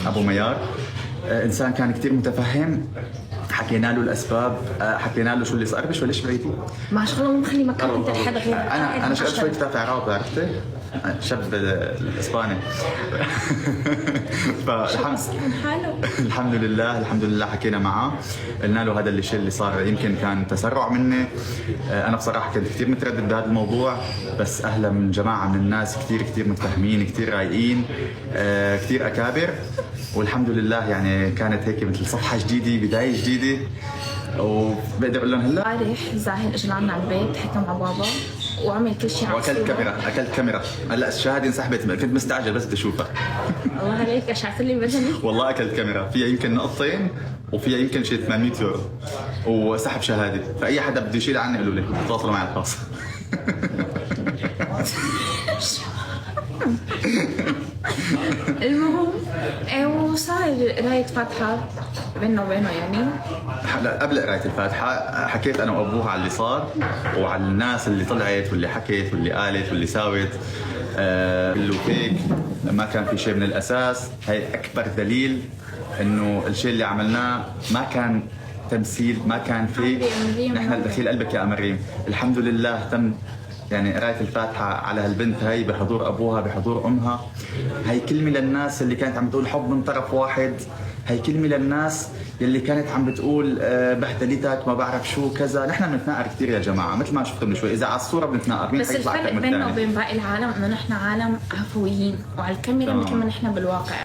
ابو ميار. انسان كان كثير متفهم، حكينا له الاسباب، حكينا له شو اللي صار. بشوي ليش بعيدي؟ ما شاء الله مخلي مكان انت لحد غير. انا شغلت شوي كتاب اعراب، عرفتي؟ شاب الاسباني. الحمد لله الحمد لله حكينا معه، قلنا له هذا الشيء اللي صار يمكن كان تسرع مني. انا بصراحه كنت كثير متردد بهذا الموضوع، بس اهلا من جماعه من الناس كثير متفهمين، كثير رايقين، كثير اكابر، والحمد لله يعني كانت هيك مثل صفحه جديده، بدايه جديده. وبقدر اقول لهم هلا امبارح زاهر اجى لعنا على البيت، حكى مع بابا وعمل كل شيء. اكلت كاميرا. هلا الشهاده انسحبت، كنت مستعجل بس بدي اشوفها. الله عليك اشعث لي بدني. والله اكلت كاميرا فيها يمكن نقطتين وفيها يمكن شيء 800 يورو وسحب شهاده، فاي حدا بده يشيل عني قولوا لي، تواصلوا معي الخاص. المهم وصار قراية فاتحة بيننا وبينه يعني. هلا قبل قراية الفاتحة حكيت أنا وأبوها على اللي صار وعلى الناس اللي طلعت واللي حكت واللي قالت واللي ساوت. اللي هيك ما كان في شيء من الأساس. هي أكبر دليل إنه الشيء اللي عملناه ما كان تمثيل، ما كان فيك. نحن دخيل قلبك يا أمريم. الحمد لله تم يعني قراية الفاتحة على هالبنت هاي بحضور أبوها بحضور أمها. هاي كلمة للناس اللي كانت عم بتقول حب من طرف واحد، هاي كلمة للناس يلي كانت عم بتقول بهدلتك ما بعرف شو كذا. نحن بنتناقر كثير يا جماعة، مثل ما شفتوا من شوي، إذا على الصورة بنتناقر مين بس الفرق بيننا وبين باقي العالم إنه نحن عالم عفويين، وعلى الكاميرا مثل ما نحن بالواقع.